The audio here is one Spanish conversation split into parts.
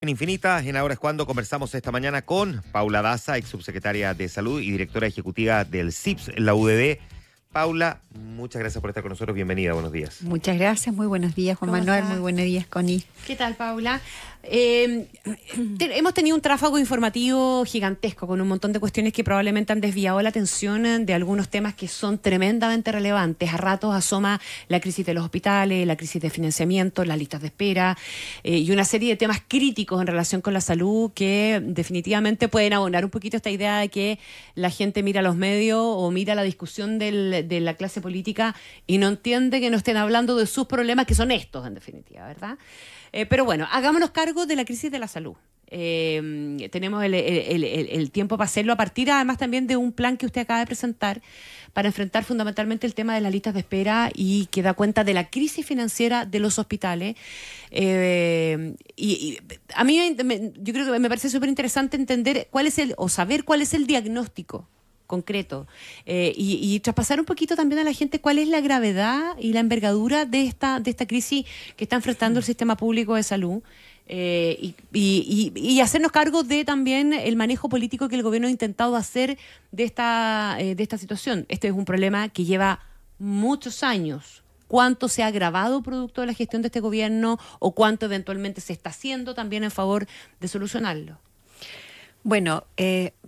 En Infinita, en Ahora es Cuando, conversamos esta mañana con Paula Daza, ex subsecretaria de Salud y directora ejecutiva del CIPS, la UDD. Paula, muchas gracias por estar con nosotros. Bienvenida, buenos días. Muchas gracias, muy buenos días, Juan Manuel, muy buenos días, Connie. ¿Qué tal, Paula? Hemos tenido un tráfago informativo gigantesco con un montón de cuestiones que probablemente han desviado la atención de algunos temas que son tremendamente relevantes. A ratos asoma la crisis de los hospitales, la crisis de financiamiento, las listas de espera y una serie de temas críticos en relación con la salud que definitivamente pueden abonar un poquito esta idea de que la gente mira los medios o mira la discusión de la clase política y no entiende que no estén hablando de sus problemas, que son estos en definitiva, ¿verdad? Pero bueno, hagámonos cargo de la crisis de la salud. Tenemos el tiempo para hacerlo a partir además también de un plan que usted acaba de presentar para enfrentar fundamentalmente el tema de las listas de espera y que da cuenta de la crisis financiera de los hospitales. Y a mí yo creo que me parece súper interesante entender saber cuál es el diagnóstico concreto y traspasar un poquito también a la gente cuál es la gravedad y la envergadura de esta crisis que está enfrentando el sistema público de salud y hacernos cargo de también el manejo político que el gobierno ha intentado hacer de esta situación. Este es un problema que lleva muchos años. ¿Cuánto se ha agravado producto de la gestión de este gobierno o cuánto eventualmente se está haciendo también en favor de solucionarlo? Bueno,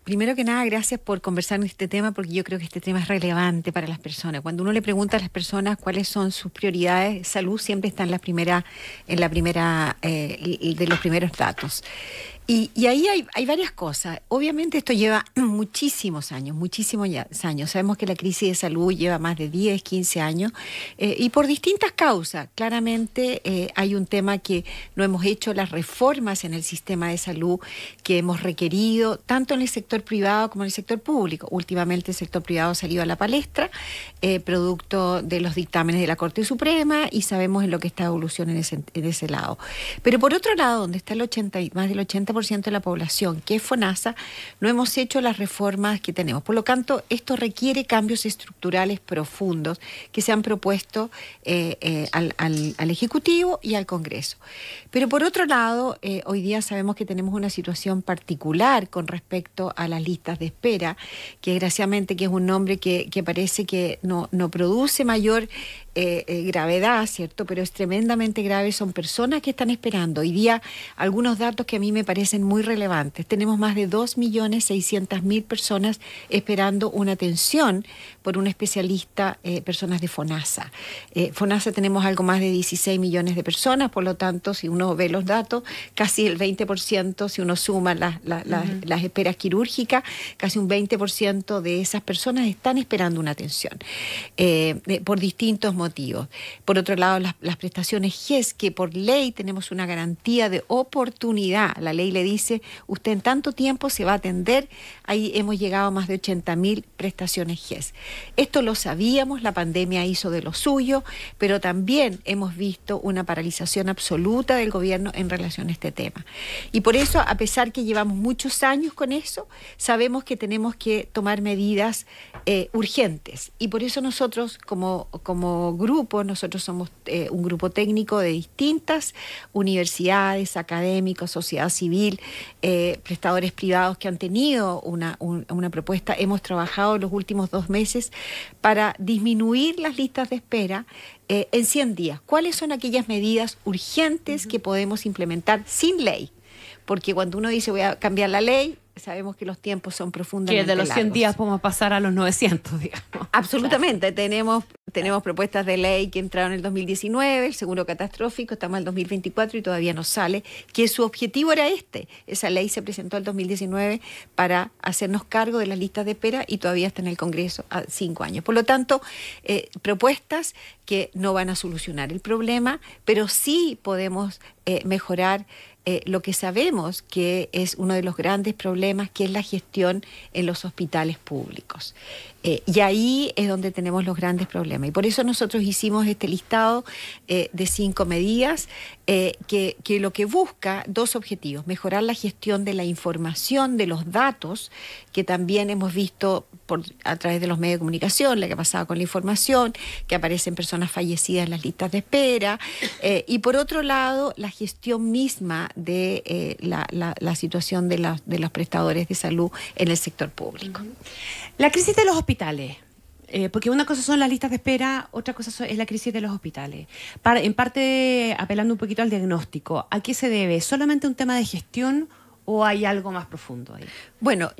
primero que nada, gracias por conversar en este tema, porque yo creo que este tema es relevante para las personas. Cuando uno le pregunta a las personas cuáles son sus prioridades, salud siempre está en la primera de los primeros datos. Y ahí hay varias cosas. Obviamente esto lleva muchísimos años. Sabemos que la crisis de salud lleva más de 10, 15 años y por distintas causas. Claramente hay un tema que no hemos hecho las reformas en el sistema de salud que hemos requerido, tanto en el sector privado como en el sector público. Últimamente el sector privado ha salido a la palestra, producto de los dictámenes de la Corte Suprema, y sabemos en lo que está evolución en ese lado. Pero por otro lado, donde está más del 80% de la población, que es FONASA, no hemos hecho las reformas que tenemos. Por lo tanto, esto requiere cambios estructurales profundos que se han propuesto al Ejecutivo y al Congreso. Pero por otro lado, hoy día sabemos que tenemos una situación particular con respecto a las listas de espera, que desgraciadamente que es un nombre que parece que no produce mayor gravedad, ¿cierto? Pero es tremendamente grave. Son personas que están esperando. Hoy día, algunos datos que a mí me parecen muy relevantes. Tenemos más de 2.600.000 personas esperando una atención por un especialista, personas de FONASA. FONASA tenemos algo más de 16 millones de personas, por lo tanto, si uno ve los datos, casi el 20%, si uno suma las esperas quirúrgicas, casi un 20% de esas personas están esperando una atención por distintos motivos. Por otro lado, las prestaciones GES, que por ley tenemos una garantía de oportunidad. La ley le dice, usted en tanto tiempo se va a atender. Ahí hemos llegado a más de 80.000 prestaciones GES. Esto lo sabíamos, la pandemia hizo de lo suyo, pero también hemos visto una paralización absoluta del gobierno en relación a este tema. Y por eso, a pesar que llevamos muchos años con eso, sabemos que tenemos que tomar medidas urgentes. Y por eso nosotros, como grupo, nosotros somos un grupo técnico de distintas universidades, académicos, sociedad civil, prestadores privados que han tenido una propuesta. Hemos trabajado los últimos 2 meses para disminuir las listas de espera en 100 días. ¿Cuáles son aquellas medidas urgentes que podemos implementar sin ley? Porque cuando uno dice voy a cambiar la ley, sabemos que los tiempos son profundamente largos. Que de los 100 largos. días podemos pasar a los 900, digamos. Absolutamente. Claro. Tenemos propuestas de ley que entraron en el 2019, el seguro catastrófico, estamos en el 2024 y todavía no sale, que su objetivo era este. Esa ley se presentó en el 2019 para hacernos cargo de las listas de espera y todavía está en el Congreso a 5 años. Por lo tanto, propuestas que no van a solucionar el problema, pero sí podemos mejorar lo que sabemos que es uno de los grandes problemas, que es la gestión en los hospitales públicos. Y ahí es donde tenemos los grandes problemas. Y por eso nosotros hicimos este listado de 5 medidas que lo que busca 2 objetivos: mejorar la gestión de la información, de los datos, que también hemos visto a través de los medios de comunicación, la que ha pasado con la información, que aparecen personas fallecidas en las listas de espera, y por otro lado, la gestión misma de la situación de los prestadores de salud en el sector público. La crisis de los hospitales. Porque una cosa son las listas de espera, otra cosa es la crisis de los hospitales. En parte, apelando un poquito al diagnóstico, ¿a qué se debe? ¿Solamente un tema de gestión o hay algo más profundo ahí? Bueno,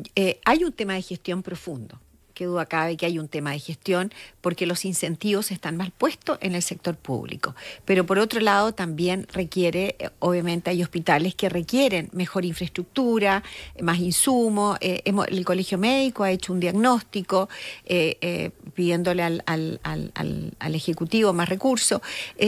hay un tema de gestión profundo. Qué duda cabe que hay un tema de gestión porque los incentivos están mal puestos en el sector público. Pero por otro lado también requiere, obviamente hay hospitales que requieren mejor infraestructura, más insumos. El Colegio Médico ha hecho un diagnóstico pidiéndole al Ejecutivo más recursos.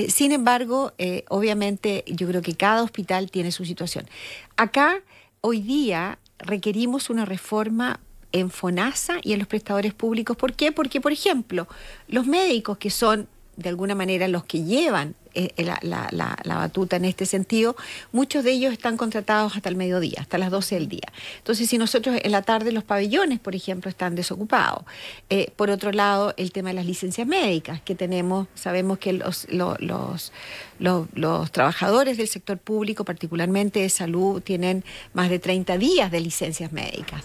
Sin embargo, obviamente yo creo que cada hospital tiene su situación. Acá, hoy día, requerimos una reforma en FONASA y en los prestadores públicos. ¿Por qué? Porque, por ejemplo, los médicos que son, de alguna manera, los que llevan la batuta en este sentido, muchos de ellos están contratados hasta el mediodía, hasta las 12 del día. Entonces, si nosotros en la tarde los pabellones, por ejemplo, están desocupados. Por otro lado, el tema de las licencias médicas que tenemos, sabemos que los trabajadores del sector público, particularmente de salud, tienen más de 30 días de licencias médicas.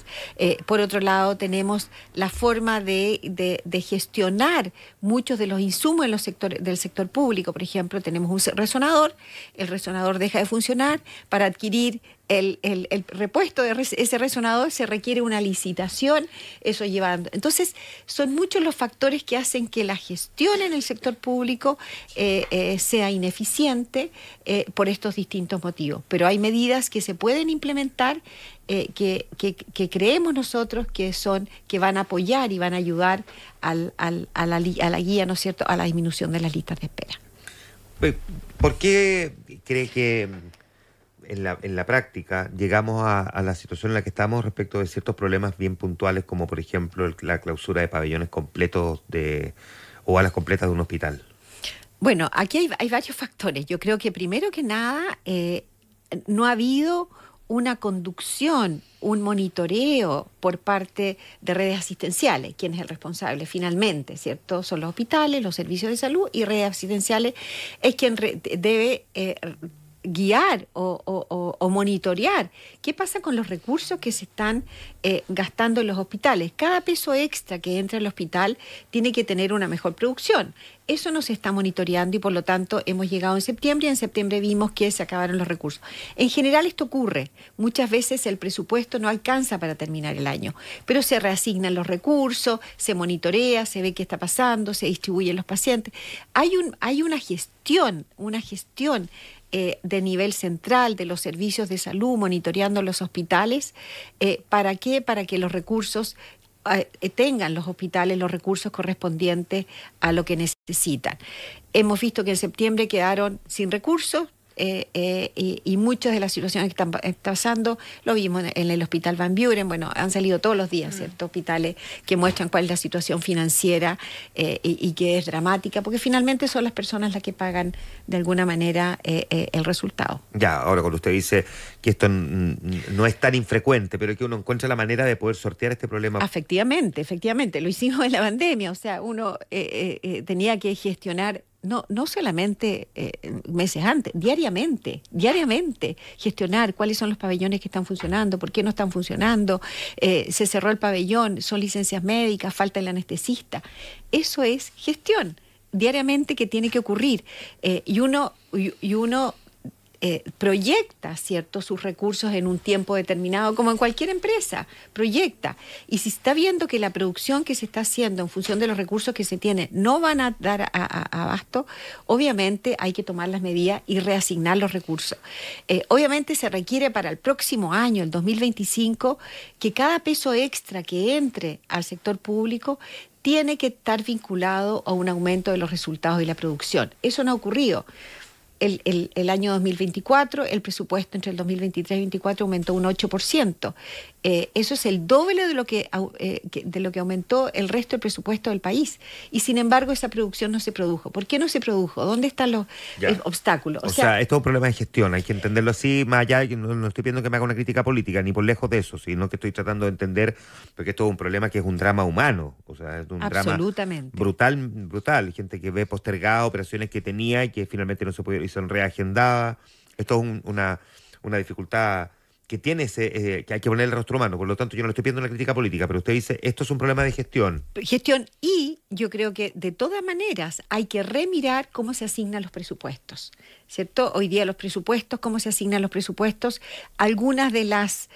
Por otro lado, tenemos la forma de gestionar muchos de los insumos en del sector público. Por ejemplo, tenemos un resonador, el resonador deja de funcionar, para adquirir el repuesto de ese resonador se requiere una licitación, eso llevando. Entonces, son muchos los factores que hacen que la gestión en el sector público sea ineficiente por estos distintos motivos. Pero hay medidas que se pueden implementar que creemos nosotros que van a apoyar y van a ayudar a la guía, ¿no es cierto?, a la disminución de las listas de espera. ¿Por qué cree que en la práctica llegamos a la situación en la que estamos respecto de ciertos problemas bien puntuales, como por ejemplo la clausura de pabellones completos o alas completas de un hospital? Bueno, aquí hay varios factores. Yo creo que primero que nada no ha habido una conducción, un monitoreo por parte de redes asistenciales. ¿Quién es el responsable finalmente? ¿Cierto? Son los hospitales, los servicios de salud, y redes asistenciales es quien debe guiar o monitorear qué pasa con los recursos que se están gastando en los hospitales. Cada peso extra que entra al hospital tiene que tener una mejor producción. Eso no se está monitoreando y por lo tanto hemos llegado en septiembre y en septiembre vimos que se acabaron los recursos. En general esto ocurre. Muchas veces el presupuesto no alcanza para terminar el año, pero se reasignan los recursos, se monitorea, se ve qué está pasando, se distribuyen los pacientes. Hay una gestión de nivel central de los servicios de salud monitoreando los hospitales. ¿Para qué? Para que los recursos tengan los hospitales los recursos correspondientes a lo que necesitan. Hemos visto que en septiembre quedaron sin recursos y muchas de las situaciones que están pasando lo vimos en el Hospital Van Buren. Bueno, han salido todos los días, ¿cierto? Hospitales que muestran cuál es la situación financiera y que es dramática, porque finalmente son las personas las que pagan de alguna manera el resultado. Ya, ahora cuando usted dice que esto no es tan infrecuente, pero que uno encuentra la manera de poder sortear este problema. Efectivamente, lo hicimos en la pandemia, o sea, uno tenía que gestionar no solamente meses antes, diariamente, gestionar cuáles son los pabellones que están funcionando, por qué no están funcionando, se cerró el pabellón, son licencias médicas, falta el anestesista. Eso es gestión diariamente que tiene que ocurrir y uno proyecta, ¿cierto?, sus recursos en un tiempo determinado, como en cualquier empresa, proyecta. Y si está viendo que la producción que se está haciendo en función de los recursos que se tienen no van a dar abasto, obviamente hay que tomar las medidas y reasignar los recursos. Obviamente se requiere para el próximo año, el 2025, que cada peso extra que entre al sector público tiene que estar vinculado a un aumento de los resultados y la producción. Eso no ha ocurrido. el año 2024, el presupuesto entre el 2023 y 2024 aumentó un 8%. Eso es el doble de lo que aumentó el resto del presupuesto del país. Y sin embargo, esa producción no se produjo. ¿Por qué no se produjo? ¿Dónde están los obstáculos? O sea, esto es un problema de gestión, hay que entenderlo así, más allá, no estoy pidiendo que me haga una crítica política, ni por lejos de eso, sino que estoy tratando de entender, porque esto es un problema que es un drama humano, o sea, es un drama brutal, gente que ve postergadas operaciones que tenía y que finalmente no se pudieron y son reagendadas. Esto es una dificultad que tiene que hay que poner el rostro humano. Por lo tanto, yo no le estoy pidiendo una crítica política, pero usted dice, esto es un problema de gestión. Y yo creo que de todas maneras hay que remirar cómo se asignan los presupuestos, ¿cierto? Hoy día los presupuestos, cómo se asignan los presupuestos, algunas de las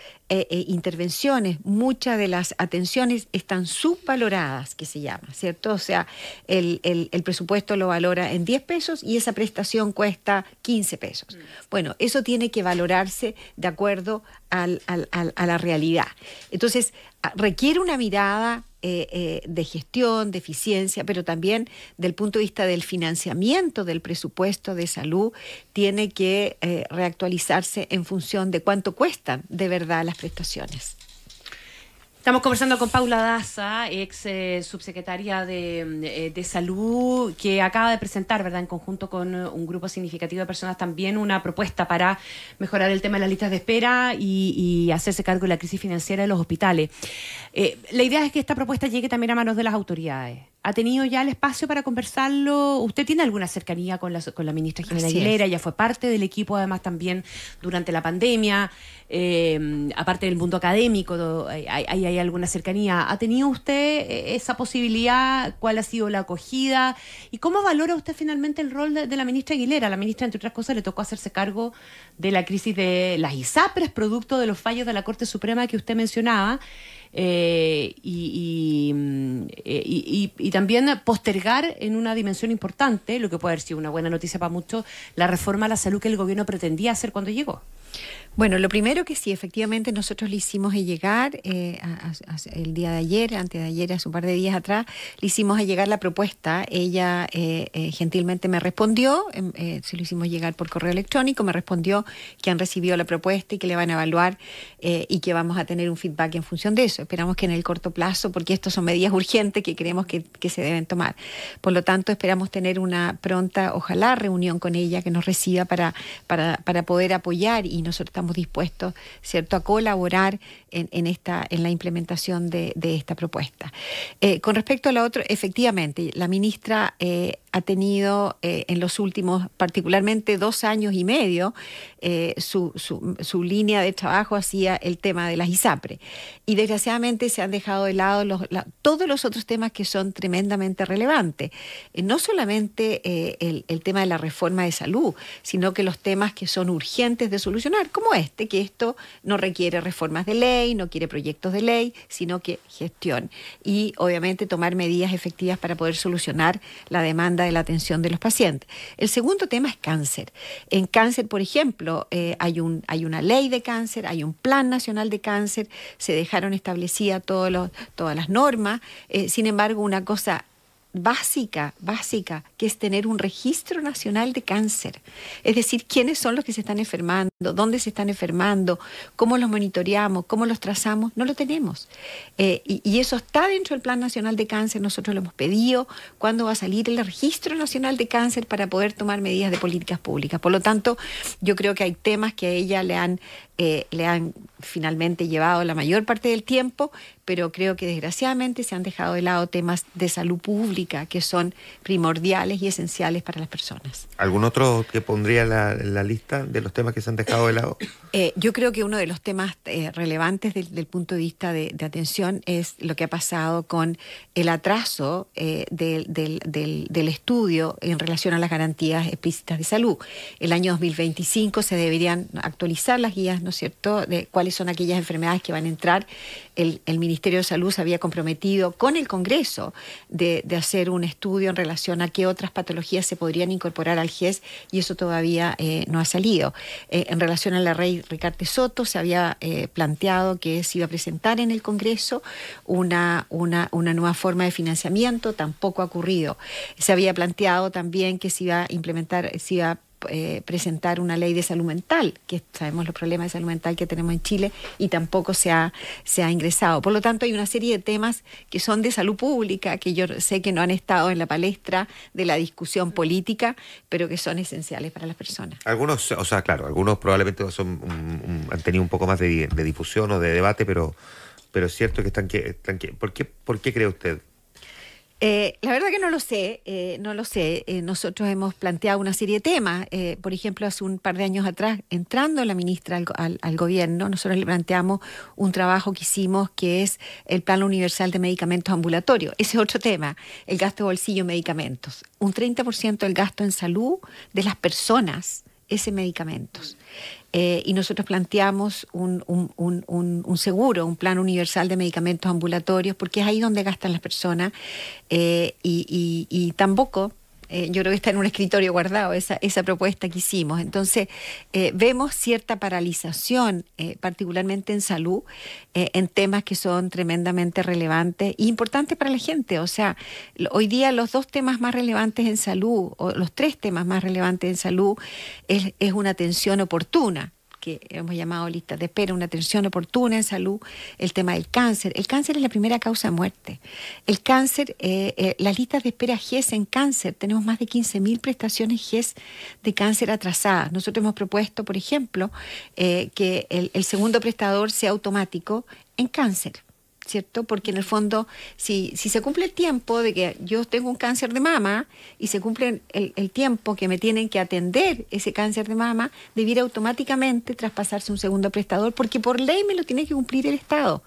intervenciones, muchas de las atenciones están subvaloradas, que se llama, ¿cierto? O sea, el presupuesto lo valora en 10 pesos y esa prestación cuesta 15 pesos. Bueno, eso tiene que valorarse de acuerdo a la realidad. Entonces, requiere una mirada de gestión, de eficiencia, pero también del punto de vista del financiamiento del presupuesto de salud, tiene que reactualizarse en función de cuánto cuestan de verdad las prestaciones. Estamos conversando con Paula Daza, ex subsecretaria de Salud, que acaba de presentar, ¿verdad?, en conjunto con un grupo significativo de personas, también una propuesta para mejorar el tema de las listas de espera y hacerse cargo de la crisis financiera de los hospitales. La idea es que esta propuesta llegue también a manos de las autoridades. ¿Ha tenido ya el espacio para conversarlo? ¿Usted tiene alguna cercanía con la ministra Jimena Aguilera? Ella fue parte del equipo, además, también durante la pandemia. Aparte del mundo académico, hay alguna cercanía. ¿Ha tenido usted esa posibilidad? ¿Cuál ha sido la acogida? ¿Y cómo valora usted finalmente el rol de la ministra Aguilera? La ministra, entre otras cosas, le tocó hacerse cargo de la crisis de las ISAPRES, producto de los fallos de la Corte Suprema que usted mencionaba. Y también postergar en una dimensión importante, lo que puede haber sido una buena noticia para muchos, la reforma a la salud que el gobierno pretendía hacer cuando llegó. Bueno, lo primero que sí, efectivamente nosotros le hicimos llegar el día de ayer, antes de ayer, hace un par de días atrás, le hicimos llegar la propuesta. Ella gentilmente me respondió, se lo hicimos llegar por correo electrónico, me respondió que han recibido la propuesta y que le van a evaluar y que vamos a tener un feedback en función de eso. Esperamos que en el corto plazo, porque estas son medidas urgentes que creemos que se deben tomar. Por lo tanto, esperamos tener una pronta, ojalá, reunión con ella que nos reciba para poder apoyar, y nosotros estamos dispuestos, ¿cierto?, a colaborar en la implementación de esta propuesta. Con respecto a la otra, efectivamente, la ministra ha tenido en los últimos, particularmente 2 años y medio, su línea de trabajo hacia el tema de las ISAPRE. Y desgraciadamente se han dejado de lado todos los otros temas que son tremendamente relevantes. No solamente el tema de la reforma de salud, sino que los temas que son urgentes de solucionar, como que esto no requiere reformas de ley, no quiere proyectos de ley, sino que gestión. Y obviamente tomar medidas efectivas para poder solucionar la demanda de la atención de los pacientes. El segundo tema es cáncer. En cáncer, por ejemplo, hay una ley de cáncer, hay un plan nacional de cáncer, se dejaron establecidas todas las normas. Sin embargo, una cosa básica, que es tener un registro nacional de cáncer. Es decir, quiénes son los que se están enfermando, dónde se están enfermando, cómo los monitoreamos, cómo los trazamos, no lo tenemos. Y eso está dentro del Plan Nacional de Cáncer, nosotros lo hemos pedido, cuándo va a salir el registro nacional de cáncer para poder tomar medidas de políticas públicas. Por lo tanto, yo creo que hay temas que a ella le han finalmente llevado la mayor parte del tiempo, pero creo que desgraciadamente se han dejado de lado temas de salud pública que son primordiales y esenciales para las personas. ¿Algún otro que pondría en la lista de los temas que se han dejado de lado? Yo creo que uno de los temas relevantes del punto de vista de atención es lo que ha pasado con el atraso del estudio en relación a las garantías explícitas de salud. El año 2025 se deberían actualizar las guías, ¿no es cierto?, de cuáles son aquellas enfermedades que van a entrar. El Ministerio de Salud se había comprometido con el Congreso de hacer un estudio en relación a qué otras patologías se podrían incorporar al GES, y eso todavía no ha salido. En relación a la ley Ricardo Soto, se había planteado que se iba a presentar en el Congreso una nueva forma de financiamiento, tampoco ha ocurrido. Se había planteado también que se iba a implementar, se iba a presentar una ley de salud mental, que sabemos los problemas de salud mental que tenemos en Chile y tampoco se ha ingresado. Por lo tanto, hay una serie de temas que son de salud pública, que yo sé que no han estado en la palestra de la discusión política, pero que son esenciales para las personas. Algunos, o sea, claro, algunos probablemente han tenido un poco más de difusión o de debate, pero es cierto que están ¿por qué cree usted? La verdad que no lo sé, nosotros hemos planteado una serie de temas. Por ejemplo, hace un par de años atrás, entrando la ministra al gobierno, nosotros le planteamos un trabajo que hicimos que es el Plan Universal de Medicamentos Ambulatorios. Ese es otro tema, el gasto de bolsillo en medicamentos. Un 30% del gasto en salud de las personas es en medicamentos. Y nosotros planteamos un seguro, un plan universal de medicamentos ambulatorios, porque es ahí donde gastan las personas, y tampoco, yo creo que está en un escritorio guardado esa propuesta que hicimos. Entonces, vemos cierta paralización, particularmente en salud, en temas que son tremendamente relevantes e importantes para la gente. O sea, hoy día los dos temas más relevantes en salud, o los tres temas más relevantes en salud, es una atención oportuna, que hemos llamado listas de espera, una atención oportuna en salud, el tema del cáncer. El cáncer es la primera causa de muerte. El cáncer, las listas de espera GES en cáncer, tenemos más de 15.000 prestaciones GES de cáncer atrasadas. Nosotros hemos propuesto, por ejemplo, que el segundo prestador sea automático en cáncer, ¿cierto? Porque en el fondo, si se cumple el tiempo de que yo tengo un cáncer de mama y se cumple el tiempo que me tienen que atender ese cáncer de mama, debiera automáticamente traspasarse un segundo prestador, porque por ley me lo tiene que cumplir el Estado.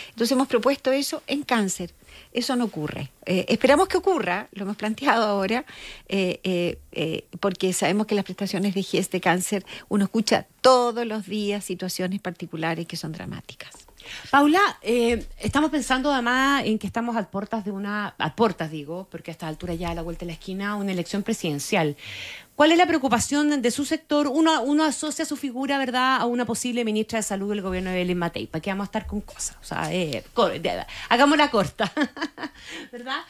Entonces hemos propuesto eso en cáncer. Eso no ocurre. Esperamos que ocurra, lo hemos planteado ahora, porque sabemos que las prestaciones de GES de cáncer, uno escucha todos los días situaciones particulares que son dramáticas. Paula, estamos pensando además en que estamos a puertas porque a esta altura ya a la vuelta de la esquina, una elección presidencial. ¿Cuál es la preocupación de su sector? Uno asocia su figura, ¿verdad?, a una posible ministra de Salud del gobierno de Belén Matei. ¿Para qué vamos a estar con cosas? O sea, hagámosla corta, ¿verdad?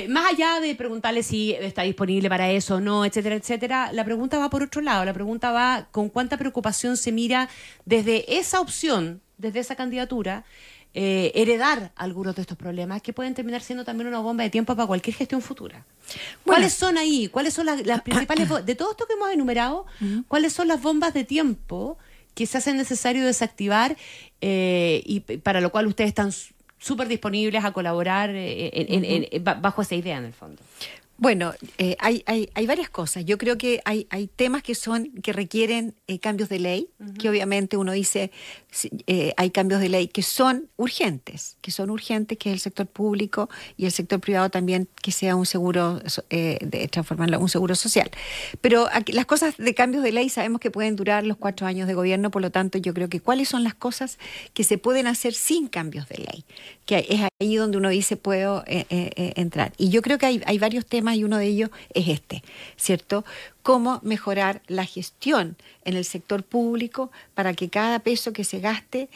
Más allá de preguntarle si está disponible para eso o no, etcétera, etcétera, la pregunta va por otro lado. La pregunta va con cuánta preocupación se mira desde esa opción, desde esa candidatura, heredar algunos de estos problemas que pueden terminar siendo también una bomba de tiempo para cualquier gestión futura. ¿Cuáles son ahí? ¿Cuáles son las principales, de todo esto que hemos enumerado, cuáles son las bombas de tiempo que se hacen necesario desactivar, y para lo cual ustedes están súper disponibles a colaborar bajo esa idea en el fondo? Bueno, hay varias cosas. Yo creo que hay temas que requieren cambios de ley, que obviamente uno dice, hay cambios de ley que son urgentes, que es el sector público y el sector privado también, que sea un seguro, transformarlo en un seguro social. Pero aquí, las cosas de cambios de ley sabemos que pueden durar los 4 años de gobierno, por lo tanto yo creo que cuáles son las cosas que se pueden hacer sin cambios de ley, que es ahí donde uno dice puedo entrar. Y yo creo que hay varios temas, y uno de ellos es ¿cierto? Cómo mejorar la gestión en el sector público para que cada peso que se gaste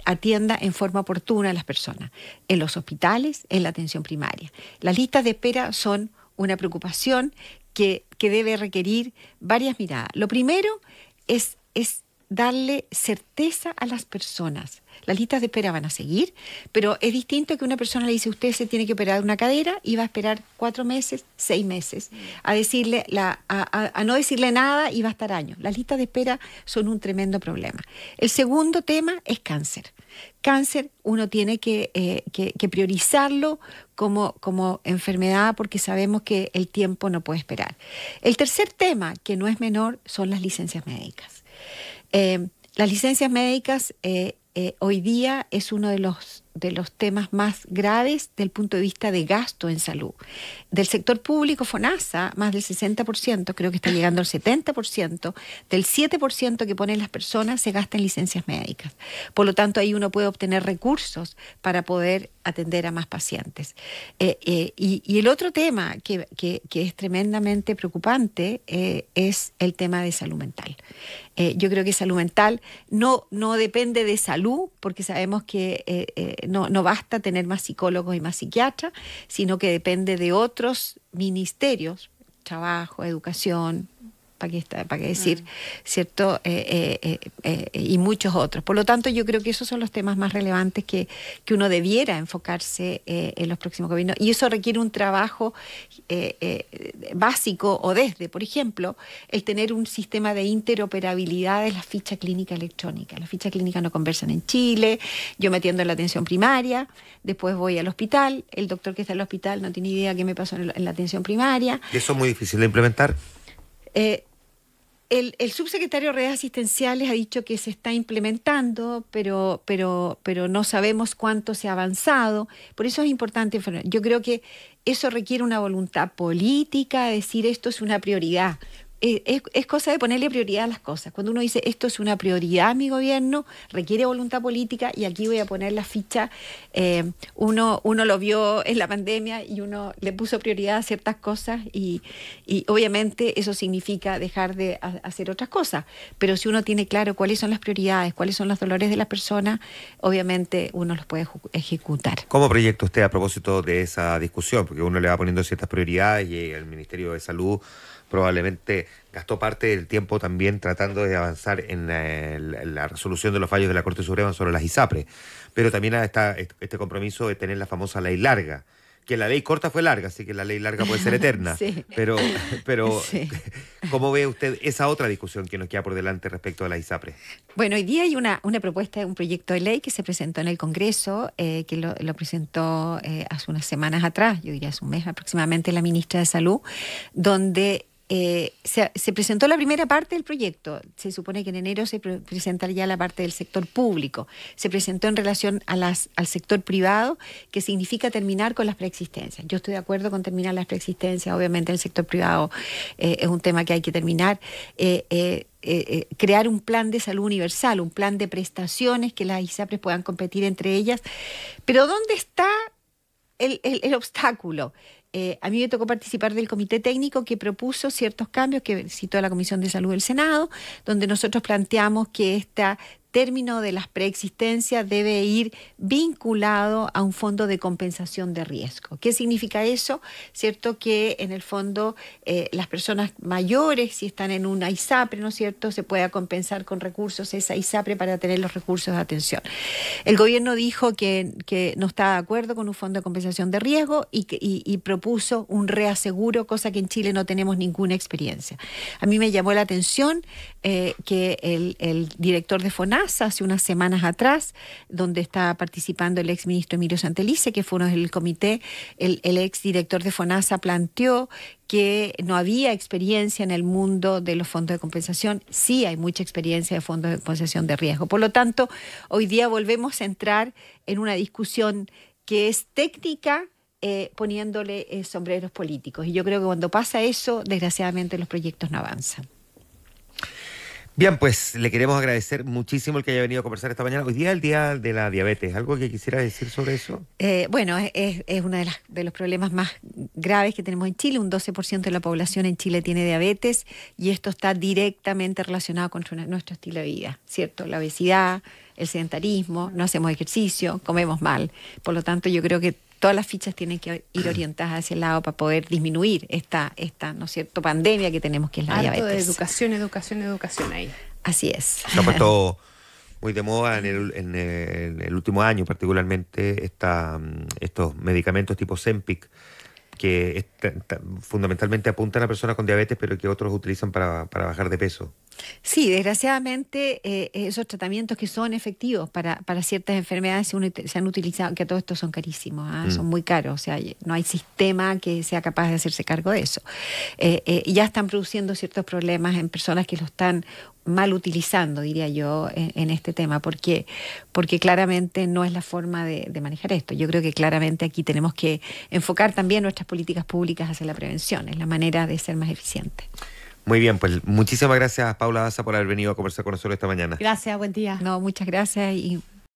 atienda en forma oportuna a las personas, en los hospitales, en la atención primaria. Las listas de espera son una preocupación que debe requerir varias miradas. Lo primero es darle certeza a las personas. Las listas de espera van a seguir, pero es distinto que una persona le dice, usted se tiene que operar una cadera y va a esperar 4 meses, 6 meses, a decirle a no decirle nada y va a estar años. Las listas de espera son un tremendo problema. El segundo tema es cáncer. Cáncer uno tiene que priorizarlo como enfermedad, porque sabemos que el tiempo no puede esperar. El tercer tema, que no es menor, son las licencias médicas. Las licencias médicas hoy día es uno de los temas más graves del punto de vista de gasto en salud. Del sector público, FONASA, más del 60%, creo que está llegando al 70%, del 7% que ponen las personas se gasta en licencias médicas. Por lo tanto, ahí uno puede obtener recursos para poder atender a más pacientes. Y el otro tema que es tremendamente preocupante es el tema de salud mental. Yo creo que salud mental no depende de salud, porque sabemos que no basta tener más psicólogos y más psiquiatras, sino que depende de otros ministerios, trabajo, educación, para qué decir, ¿cierto? Y muchos otros. Por lo tanto, yo creo que esos son los temas más relevantes que uno debiera enfocarse en los próximos gobiernos. Y eso requiere un trabajo básico o por ejemplo, el tener un sistema de interoperabilidad de la ficha clínica electrónica. Las fichas clínicas no conversan en Chile, yo me atiendo en la atención primaria, después voy al hospital, el doctor que está en el hospital no tiene idea qué me pasó en la atención primaria. ¿Y eso es muy difícil de implementar? El subsecretario de Redes Asistenciales ha dicho que se está implementando, pero no sabemos cuánto se ha avanzado. Por eso es importante. Yo creo que eso requiere una voluntad política, decir esto es una prioridad. Es cosa de ponerle prioridad a las cosas. Cuando uno dice esto es una prioridad, mi gobierno, requiere voluntad política, y aquí voy a poner la ficha. Uno lo vio en la pandemia y uno le puso prioridad a ciertas cosas y obviamente eso significa dejar de hacer otras cosas. Pero si uno tiene claro cuáles son las prioridades, cuáles son los dolores de las personas, obviamente uno los puede ejecutar. ¿Cómo proyecta usted a propósito de esa discusión? Porque uno le va poniendo ciertas prioridades y el Ministerio de Salud probablemente gastó parte del tiempo también tratando de avanzar en la resolución de los fallos de la Corte Suprema sobre las ISAPRES. Pero también está este compromiso de tener la famosa ley larga, que la ley corta fue larga, así que la ley larga puede ser eterna. Sí. Pero Sí. ¿cómo ve usted esa otra discusión que nos queda por delante respecto a la ISAPRES? Bueno, hoy día hay una propuesta, un proyecto de ley que se presentó en el Congreso, que lo presentó hace unas semanas atrás, yo diría hace un mes aproximadamente, la ministra de Salud, donde se presentó la primera parte del proyecto. Se supone que en enero se presentará ya la parte del sector público. Se presentó en relación al sector privado, que significa terminar con las preexistencias. Yo estoy de acuerdo con terminar las preexistencias. Obviamente el sector privado es un tema que hay que terminar. Crear un plan de salud universal, un plan de prestaciones que las ISAPRES puedan competir entre ellas. Pero ¿dónde está el obstáculo? A mí me tocó participar del comité técnico que propuso ciertos cambios que citó la Comisión de Salud del Senado, donde nosotros planteamos que este término de las preexistencias debe ir vinculado a un fondo de compensación de riesgo. ¿Qué significa eso? Cierto que en el fondo las personas mayores, si están en una ISAPRE, ¿no es cierto?, se pueda compensar con recursos esa ISAPRE para tener los recursos de atención. El gobierno dijo que no estaba de acuerdo con un fondo de compensación de riesgo y propuso un reaseguro, cosa que en Chile no tenemos ninguna experiencia. A mí me llamó la atención que el director de FONASA, hace unas semanas atrás, donde estaba participando el exministro Emilio Santelice, que fue uno del comité, el exdirector de FONASA planteó que no había experiencia en el mundo de los fondos de compensación. Sí hay mucha experiencia de fondos de compensación de riesgo. Por lo tanto, hoy día volvemos a entrar en una discusión que es técnica, poniéndole sombreros políticos. Y yo creo que cuando pasa eso, desgraciadamente los proyectos no avanzan. Bien, pues le queremos agradecer muchísimo el que haya venido a conversar esta mañana. Hoy día es el Día de la Diabetes. ¿Algo que quisiera decir sobre eso? Bueno, es uno de los problemas más graves que tenemos en Chile. Un 12% de la población en Chile tiene diabetes y esto está directamente relacionado con nuestro estilo de vida, ¿cierto? La obesidad, el sedentarismo, no hacemos ejercicio, comemos mal. Por lo tanto, yo creo que todas las fichas tienen que ir orientadas hacia el lado para poder disminuir esta ¿no es cierto?, pandemia que tenemos, que es la diabetes. De educación ahí. Así es. Se ha puesto muy de moda en el último año, particularmente estos medicamentos tipo Ozempic, que fundamentalmente apuntan a personas con diabetes, pero que otros utilizan para bajar de peso. Sí, desgraciadamente esos tratamientos que son efectivos para ciertas enfermedades se han utilizado, que todos estos son carísimos, son muy caros, o sea, no hay sistema que sea capaz de hacerse cargo de eso. Y ya están produciendo ciertos problemas en personas que lo están mal utilizando, diría yo, en este tema, porque claramente no es la forma de manejar esto. Yo creo que claramente aquí tenemos que enfocar también nuestras políticas públicas hacia la prevención, es la manera de ser más eficiente. Muy bien, pues muchísimas gracias, Paula Daza, por haber venido a conversar con nosotros esta mañana. Gracias, buen día. No, muchas gracias y